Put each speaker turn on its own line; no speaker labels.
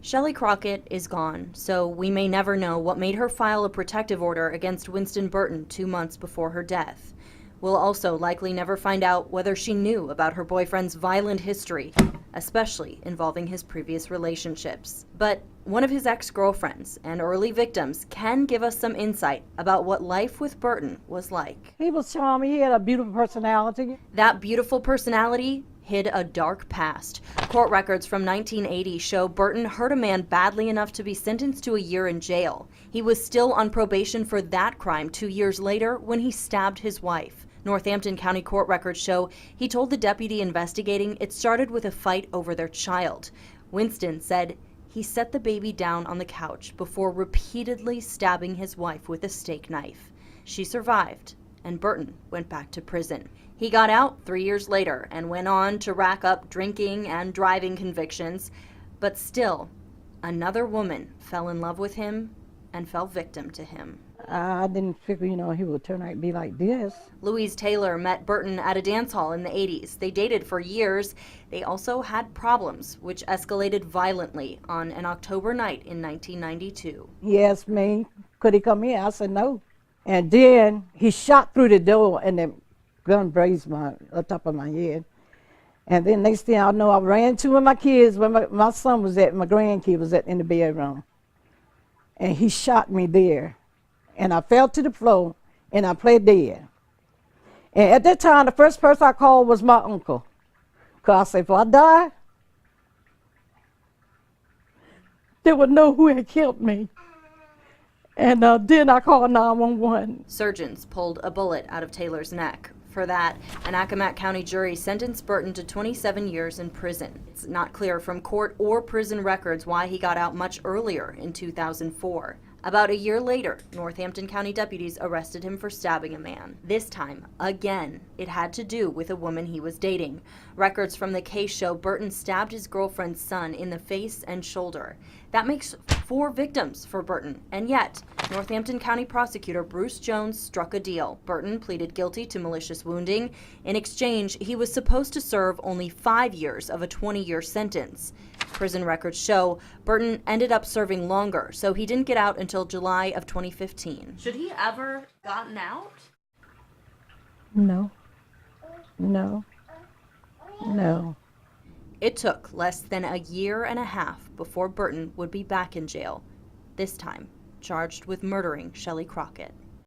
Shelley Crockett is gone, so we may never know what made her file a protective order against Winston Burton 2 months before her death. We'll also likely never find out whether she knew about her boyfriend's violent history, especially involving his previous relationships. But one of his ex-girlfriends and early victims can give us some insight about what life with Burton was like.
He was charming. He had a beautiful personality.
That beautiful personality hid a dark past. Court records from 1980 show Burton hurt a man badly enough to be sentenced to a year in jail. He was still on probation for that crime 2 years later when he stabbed his wife. Northampton County court records show he told the deputy investigating it started with a fight over their child. Winston said he set the baby down on the couch before repeatedly stabbing his wife with a steak knife. She survived, and Burton went back to prison. He got out 3 years later and went on to rack up drinking and driving convictions, but still, another woman fell in love with him and fell victim to him.
I didn't figure, he would turn out to be like this.
Louise Taylor met Burton at a dance hall in the 80s. They dated for years. They also had problems, which escalated violently on an October night in 1992.
He asked me, could he come in? I said no. And then he shot through the door and the gun grazed the top of my head. And then next thing I know, I ran to where my kids, where my son was at, my grandkid was at in the bedroom. And he shot me there. And I fell to the floor and I played dead. And at that time, the first person I called was my uncle. Because I said, if I die, they would know who had killed me. And then I called 911.
Surgeons pulled a bullet out of Taylor's neck. For that, an Accomack County jury sentenced Burton to 27 years in prison. It's not clear from court or prison records why he got out much earlier in 2004. About a year later, Northampton County deputies arrested him for stabbing a man. This time, again, it had to do with a woman he was dating. Records from the case show Burton stabbed his girlfriend's son in the face and shoulder. That makes 4 victims for Burton, and yet, Northampton County prosecutor Bruce Jones struck a deal. Burton pleaded guilty to malicious wounding. In exchange, he was supposed to serve only 5 years of a 20-year sentence. Prison records show Burton ended up serving longer, so he didn't get out until July of 2015. Should he ever gotten out?
No.
It took less than a year and a half before Burton would be back in jail, this time charged with murdering Shelley Crockett.